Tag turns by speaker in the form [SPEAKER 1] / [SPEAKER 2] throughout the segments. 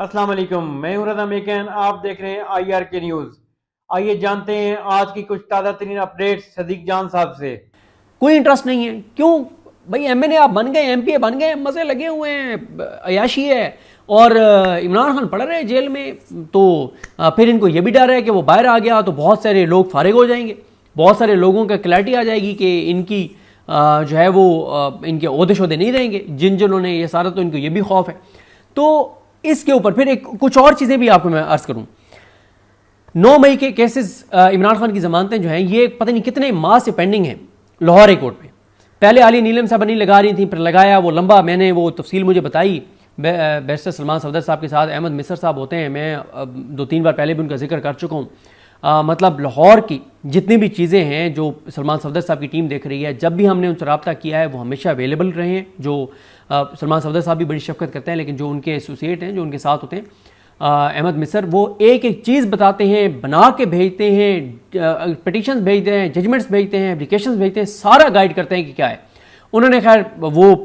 [SPEAKER 1] अस्सलाम वालेकुम, मैं हूं रज़ा मेकन। आप देख रहे हैं IRK न्यूज़। आइए जानते हैं आज की कुछ ताज़ा तरीन अपडेट सदीक जान साहब से।
[SPEAKER 2] कोई इंटरेस्ट नहीं है। क्यों भाई, एमएनए आप बन गए, एमपीए बन गए, मजे लगे हुए हैं, अयाशी है। और इमरान खान पड़ रहे हैं जेल में, तो फिर इनको ये भी डर है कि वो बाहर आ गया तो बहुत सारे लोग फारिग हो जाएंगे, बहुत सारे लोगों का क्लैरिटी आ जाएगी कि इनकी जो है वो इनके ओहदे शोदे नहीं रहेंगे जिन जिन्होंने ये सारा, तो इनको ये भी खौफ है। तो इसके ऊपर फिर कुछ और चीज़ें भी आपको मैं अर्ज करूँ। 9 मई के केसेस, इमरान खान की जमानतें जो हैं ये पता नहीं कितने माह से पेंडिंग हैं लाहौर हाई कोर्ट में। पहले अली नीलम साहब नहीं लगा रही थी, फिर लगाया वो लंबा, मैंने वो तफसील मुझे बताई बैरिस्टर सलमान सफदर साहब के साथ। अहमद मिसर साहब होते हैं, मैं 2-3 बार पहले भी उनका जिक्र कर चुका हूँ। मतलब लाहौर की जितनी भी चीज़ें हैं जो सलमान सफदर साहब की टीम देख रही है, जब भी हमने उनसे रब्ता किया है वो हमेशा अवेलेबल रहे हैं। जो सलमान सफदर साहब भी बड़ी शफकत करते हैं, लेकिन जो उनके एसोसिएट हैं, जो उनके साथ होते हैं, अहमद मिसर, वो एक एक चीज़ बताते हैं, बना के भेजते हैं, पिटिशंस भेजते हैं, जजमेंट्स भेजते हैं, एप्लीकेशंस भेजते हैं, सारा गाइड करते हैं कि क्या है। उन्होंने खैर वो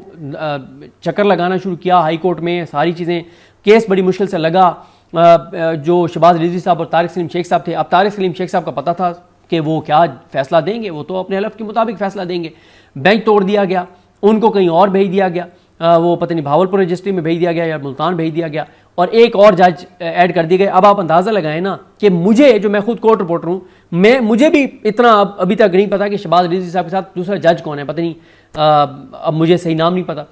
[SPEAKER 2] चक्कर लगाना शुरू किया हाई कोर्ट में, सारी चीज़ें, केस बड़ी मुश्किल से लगा। जो शहबाज रिजवी साहब और तारिक सलीम शेख साहब थे, अब तारिक सलीम शेख साहब का पता था कि वो क्या फैसला देंगे, वो तो अपने हलफ के मुताबिक फैसला देंगे। बेंच तोड़ दिया गया, उनको कहीं और भेज दिया गया, वो पता नहीं भावलपुर रजिस्ट्री में भेज दिया गया या मुल्तान भेज दिया गया, और एक और जज ऐड कर दिए गए। अब आप अंदाज़ा लगाएं ना कि मुझे, जो मैं खुद कोर्ट रिपोर्टर हूँ, मुझे भी इतना अभी तक नहीं पता कि शहबाज रिजवी साहब के साथ दूसरा जज कौन है, पता नहीं, अब मुझे सही नाम नहीं पता।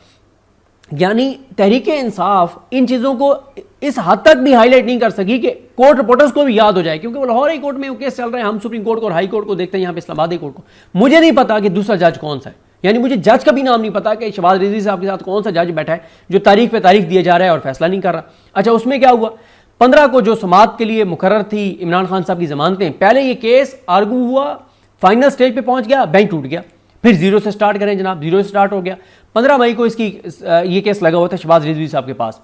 [SPEAKER 2] यानी तहरीक इंसाफ इन चीज़ों को इस हद तक भी हाईलाइट नहीं कर सकी कि कोर्ट रिपोर्टर्स को भी याद हो जाए, क्योंकि वो लाहौर हाई कोर्ट में वो केस चल रहे हैं, हम सुप्रीम कोर्ट को और हाई कोर्ट को देखते हैं, यहाँ पे इस्लामाबाद हाई कोर्ट को। मुझे नहीं पता कि दूसरा जज कौन सा है, यानी मुझे जज का भी नाम नहीं पता कि शहबाज रिजवी साहब के साथ कौन सा जज बैठा है जो तारीख पे तारीख दिया जा रहा है और फैसला नहीं कर रहा। अच्छा, उसमें क्या हुआ, 15 को जो समाअत के लिए मुकर्रर थी इमरान खान साहब की जमानतें, पहले ये केस आर्गू हुआ, फाइनल स्टेज पे पहुंच गया, बेंच टूट गया, फिर जीरो से स्टार्ट करें जनाब, जीरो से स्टार्ट हो गया। 15 मई को ये केस लगा हुआ था शहबाज रिजवी साहब के पास,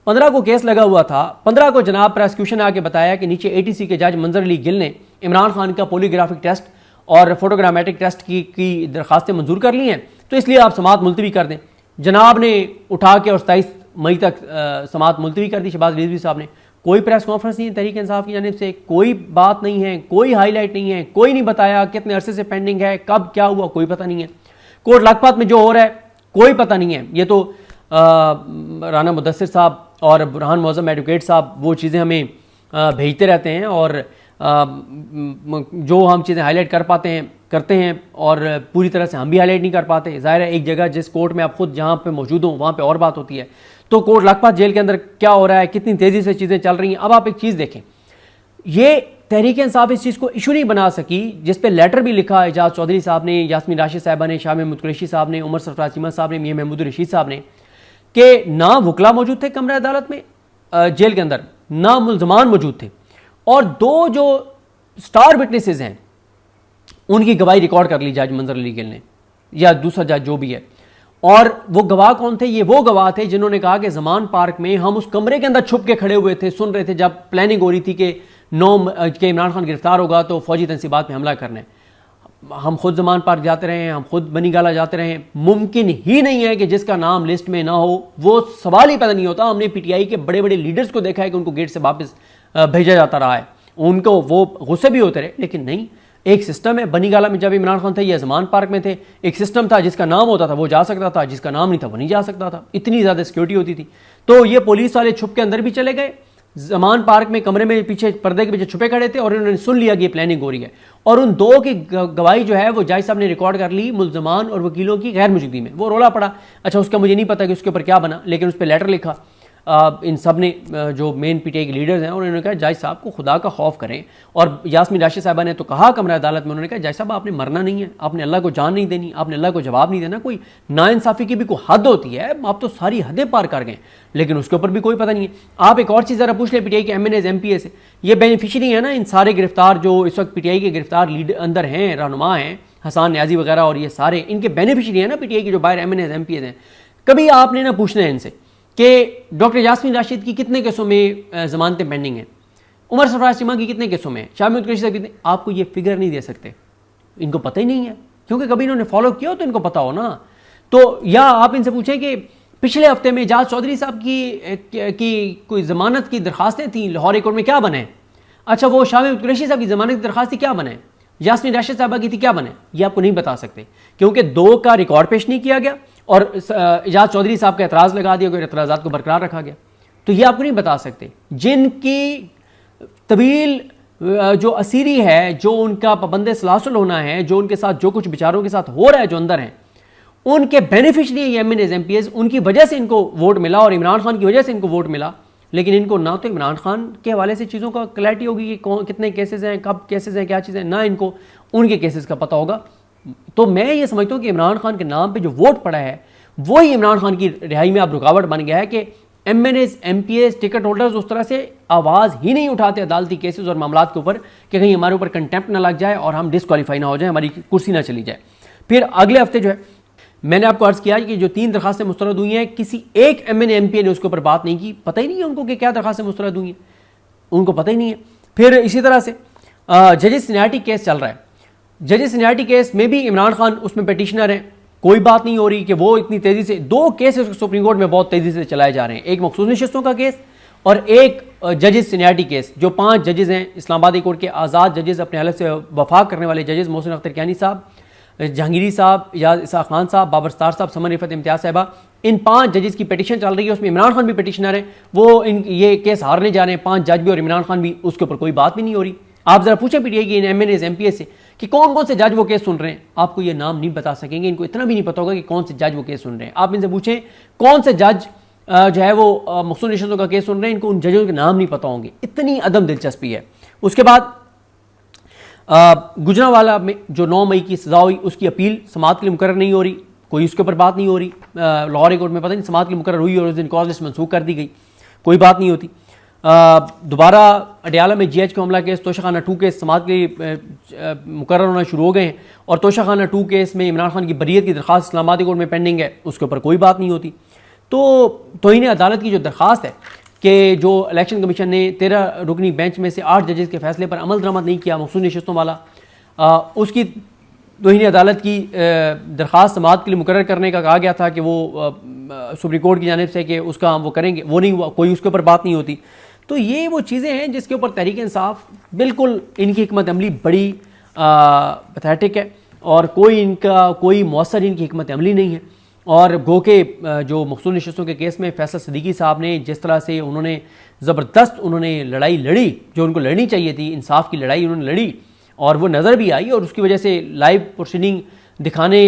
[SPEAKER 2] 15 को केस लगा हुआ था। 15 को जनाब प्रोसिक्यूशन आके बताया कि नीचे ATC के जज मंजर अली गिल ने इमरान खान का पोलीग्राफिक टेस्ट और फोटोग्रामेटिक टेस्ट की दरखास्तें मंजूर कर ली हैं, तो इसलिए आप समाअत मुलतवी कर दें। जनाब ने उठा के और 27 मई तक समाअत मुलतवी कर दी शहबाज रिजवी साहब ने। कोई प्रेस कॉन्फ्रेंस नहीं है तहरीक इंसाफ की जानिब से, कोई बात नहीं है, कोई हाईलाइट नहीं है, कोई नहीं बताया कितने अरसे से पेंडिंग है, कब क्या हुआ कोई पता नहीं है। कोर्ट लखपत में जो हो रहा है कोई पता नहीं है। ये तो राना मुदस्सिर साहब और बुरहान मौज़म एडवोकेट साहब वो चीज़ें हमें भेजते रहते हैं, और जो हम चीज़ें हाईलाइट कर पाते हैं करते हैं, और पूरी तरह से हम भी हाईलाइट नहीं कर पाते। ज़ाहिर है एक जगह जिस कोर्ट में आप खुद जहाँ पे मौजूद हो वहाँ पे और बात होती है। तो कोर्ट लखपत जेल के अंदर क्या हो रहा है, कितनी तेज़ी से चीज़ें चल रही हैं। अब आप एक चीज़ देखें, ये तहरीक इंसाफ इस चीज़ को इशू नहीं बना सकी, जिस पे लेटर भी लिखा एजाज चौधरी साहब ने, यास्मीन राशिद साहबा ने, शाह महमूद कुरैशी साहब ने, उमर सरफराज चीमा साहब ने, मियां महमूद रशीद साहब ने, कि ना वकला मौजूद थे कमरा अदालत में जेल के अंदर, ना मुलजमान मौजूद थे, और 2 जो स्टार विटनेसेस हैं उनकी गवाही रिकॉर्ड कर ली जज मंजर अली गिल ने या दूसरा जज जो भी है। और वो गवाह कौन थे, ये वो गवाह थे जिन्होंने कहा कि जमान पार्क में हम उस कमरे के अंदर छुप के खड़े हुए थे, सुन रहे थे जब प्लानिंग हो रही थी कि 9 के इमरान खान गिरफ्तार होगा तो फौजी तनसीबात पे हमला करना है। हम खुद जमान पार्क जाते रहे हैं, हम खुद बनी गाला जाते रहे हैं। मुमकिन ही नहीं है कि जिसका नाम लिस्ट में ना हो, वो सवाल ही पैदा नहीं होता। हमने PTI के बड़े बड़े लीडर्स को देखा है कि उनको गेट से वापस भेजा जाता रहा है, उनको वो गुस्से भी होते रहे, लेकिन नहीं, एक सिस्टम है। बनी गाला में जब इमरान खान थे या जमान पार्क में थे, एक सिस्टम था, जिसका नाम होता था वो जा सकता था, जिसका नाम नहीं था वो नहीं जा सकता था। इतनी ज़्यादा सिक्योरिटी होती थी। तो ये पुलिस वाले छुप के अंदर भी चले गए, जमान पार्क में कमरे में पीछे पर्दे के पीछे छुपे खड़े थे, और उन्होंने सुन लिया कि ये प्लानिंग हो रही है। और उन 2 की गवाही जो है वो जज साहब ने रिकॉर्ड कर ली मुल्जमान और वकीलों की गैर मौजूदगी में। वो रोला पड़ा। अच्छा, उसका मुझे नहीं पता कि उसके ऊपर क्या बना, लेकिन उस पर लेटर लिखा इन सब ने, जो मेन PTI के लीडर्स हैं, उन्होंने कहा जज साहब को खुदा का खौफ करें। और यास्मीन राशिद साहबा ने तो कहा कमरा अदालत में, उन्होंने कहा जज साहब आपने मरना नहीं है, आपने अल्लाह को जान नहीं देनी, आपने अल्लाह को जवाब नहीं देना, कोई नाइंसाफ़ी की भी कोई हद होती है, आप तो सारी हदें पार कर गए। लेकिन उसके ऊपर भी कोई पता नहीं है। आप एक और चीज़ ज़रा पूछ लें PTI के MNAs MPA से, ये बेनिफिशरी है ना इन सारे गिरफ्तार जो इस वक्त PTI के गिरफ्तार लीडर अंदर हैं, रहनुमा हैं, हसान न्याजी वगैरह, और ये सारे इनके बेनिफिशरी है ना PTI के जो बाहर MNAs MPAs हैं। कभी आपने ना पूछना है इनसे कि डॉक्टर यास्मीन राशिद की कितने केसों में जमानतें पेंडिंग हैं, उमर सरफराज चीमा की कितने केसों में, शाह महमूद कुरैशी साहब कितने, आपको ये फिगर नहीं दे सकते, इनको पता ही नहीं है, क्योंकि कभी इन्होंने फॉलो किया हो तो इनको पता हो ना। तो या आप इनसे पूछें कि पिछले हफ्ते में एजाज चौधरी साहब की कोई जमानत की दरखास्तें थी लाहौर कोर्ट में, क्या बने? अच्छा, वो शाह कुरैशी साहब की जमानत की दरखास्त थी, क्या बने? यास्मीन राशिद साहबा की थी, क्या बने? ये आपको नहीं बता सकते, क्योंकि 2 का रिकॉर्ड पेश नहीं किया गया और एजाज चौधरी साहब का एतराज़ लगा दिया गया, एतराज़ात को बरकरार रखा गया। तो ये आपको नहीं बता सकते। जिनकी तवील जो असीरी है, जो उनका पाबंद सलासल होना है, जो उनके साथ जो कुछ बेचारों के साथ हो रहा है, जो अंदर हैं, उनके बेनिफिशरी एमएनएज एमपीएस, उनकी वजह से इनको वोट मिला और इमरान खान की वजह से इनको वोट मिला। लेकिन इनको ना तो इमरान खान के हवाले से चीज़ों का क्लैरिटी होगी कि कौन कितने केसेस हैं, कब केसेस हैं, क्या चीज़ें, ना इनको उनके केसेस का पता होगा। तो मैं ये समझता हूँ कि इमरान खान के नाम पे जो वोट पड़ा है वही इमरान खान की रिहाई में अब रुकावट बन गया है कि एमएनएस एमपीएस टिकट होल्डर्स उस तरह से आवाज़ ही नहीं उठाते अदालती केसेस और मामलों के ऊपर कि कहीं हमारे ऊपर कंटेम्प्ट ना लग जाए और हम डिस्क्वालीफाई ना हो जाए, हमारी कुर्सी ना चली जाए। फिर अगले हफ्ते जो है, मैंने आपको अर्ज़ किया कि जो 3 दरखास्तें मुस्तरद हुई हैं, किसी एक एमएनए एमपीए ने उसके ऊपर बात नहीं की। पता ही नहीं है उनको कि क्या दरखास्तें मुस्तरद हुई हैं, उनको पता ही नहीं है। फिर इसी तरह से जजेस सीनियरिटी केस चल रहा है। जजेस सीनियरिटी केस में भी इमरान खान उसमें पिटिशनर हैं, कोई बात नहीं हो रही कि वो इतनी तेज़ी से 2 केसेस सुप्रीम कोर्ट में बहुत तेज़ी से चलाए जा रहे हैं, एक मखसूस नशिस्तों का केस और एक जजेस सीनियरिटी केस। जो 5 जजेस हैं इस्लामाबाद कोर्ट के आज़ाद जजेस, अपने हलफ से वफाक करने वाले जजेस, मोहसिन अख्तर कियानी साहब, जहांगीरी साहब, इजाज इसाक खान साहब, बाबर सत्तार साहब, समन रिफत इम्तियाज साहिबा, इन 5 जजेस की पिटिशन चल रही है। उसमें इमरान खान भी पिटिशनर है, वो ये केस हारने जा रहे हैं, 5 जज भी और इमरान खान भी, उसके ऊपर कोई बात भी नहीं हो रही। आप जरा पूछे पीटिए कि इन एमएनएस एमपीएस से कि कौन कौन से जज वो केस सुन रहे हैं, आपको ये नाम नहीं बता सकेंगे। इनको इतना भी नहीं पता होगा कि कौन से जज वो केस सुन रहे हैं। आप इनसे पूछें कौन से जज जो है वो मखसूस नशिस्तों का केस सुन रहे हैं, इनको उन जजों के नाम नहीं पता होंगे। इतनी अदम दिलचस्पी है। उसके बाद गुजरांवाला में जो 9 मई की सजा हुई, उसकी अपील समाअत के लिए मुकर्रर नहीं हो रही, कोई उसके ऊपर बात नहीं हो रही। लाहौर कोर्ट में पता नहीं समाअत के लिए मुकर्रर हुई और उस दिन कॉज लिस्ट मनसूख कर दी गई, कोई बात नहीं होती। दोबारा अडियाला में जीएच का हमला केस, तोशाखाना 2 केस समाअत के लिए मुकर्रर होना शुरू हो गए हैं और तोशाखाना 2 केस में इमरान खान की बरीयत की दरख्वास्त इस्लामाबाद कोर्ट में पेंडिंग है, उसके ऊपर कोई बात नहीं होती। तो तौहीन अदालत की जो दरख्वास्त है कि जो इलेक्शन कमीशन ने 13 रुकनी बेंच में से 8 जजेस के फैसले पर अमल दरामद नहीं किया मखसूस नशिस्तों वाला, उसकी तौहीन अदालत की दरख्वास्त समाअत के लिए मुकर्रर करने का कहा गया था कि वो सुप्रीम कोर्ट की जानिब से कि उसका वो करेंगे, वो नहीं हुआ, कोई उसके ऊपर बात नहीं होती। तो ये वो चीज़ें हैं जिसके ऊपर तहरीक इंसाफ बिल्कुल इनकी हिकमत अमली बड़ी पैथेटिक है और कोई मौसर इनकी हिकमत अमली नहीं है। और गो के जो मखसूस नशिस्तों के केस में फैसल सिद्दीकी साहब ने जिस तरह से उन्होंने ज़बरदस्त लड़ाई लड़ी, जो उनको लड़नी चाहिए थी, इंसाफ की लड़ाई उन्होंने लड़ी और वो नज़र भी आई और उसकी वजह से लाइव प्रोसीडिंग दिखाने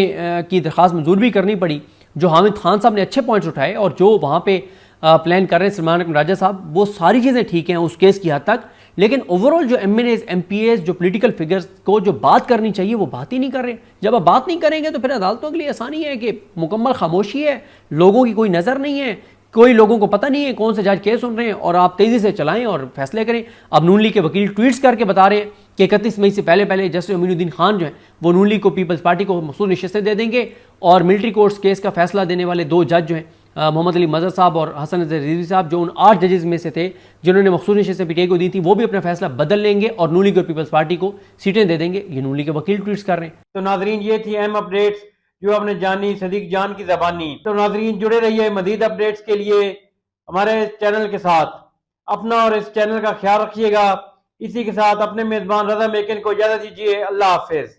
[SPEAKER 2] की दरख्वास्त मंजूर भी करनी पड़ी। जो हामिद खान साहब ने अच्छे पॉइंट्स उठाए और जो वहाँ पे प्लान कर रहे हैं सलमान राजा साहब, वो सारी चीज़ें ठीक हैं उस केस की हद तक, लेकिन ओवरऑल जो एमएनएस एमपीएस जो पॉलिटिकल फिगर्स को जो बात करनी चाहिए वो बात ही नहीं कर रहे। जब आप बात नहीं करेंगे तो फिर अदालतों के लिए आसानी है कि मुकम्मल खामोशी है, लोगों की कोई नज़र नहीं है, कोई लोगों को पता नहीं है कौन से जज केस सुन रहे हैं और आप तेज़ी से चलाएं और फैसले करें। अब नून लीग के वकील ट्वीट्स करके बता रहे हैं कि 31 मई से पहले जस्टिस अमीनुद्दीन खान जो है वो नून लीग को, पीपल्स पार्टी को मखसूस नशिस्तें दे देंगे और मिलिट्री कोर्ट्स केस का फैसला देने वाले 2 जज जो हैं मोहम्मद अली मजहर साहब और हसन रिजवी साहब, जो उन 8 जजेस में से थे जिन्होंने मखसूस नशिस्तें पीटीआई को दी थी, वो भी अपना फैसला बदल लेंगे और नून लीग और पीपल्स पार्टी को सीटें दे देंगे। ये नून लीग के वकील ट्वीट्स कर रहे हैं।
[SPEAKER 1] तो नाजरीन, ये थी अहम अपडेट्स जो आपने जानी सदीक जान की ज़बानी। तो नाजरीन, जुड़े रहिए मजीद अपडेट्स के लिए हमारे चैनल के साथ। अपना और इस चैनल का ख्याल रखिएगा। इसी के साथ अपने मेज़बान रज़ा मेकिन को इजाज़त दीजिए। अल्लाह हाफिज़।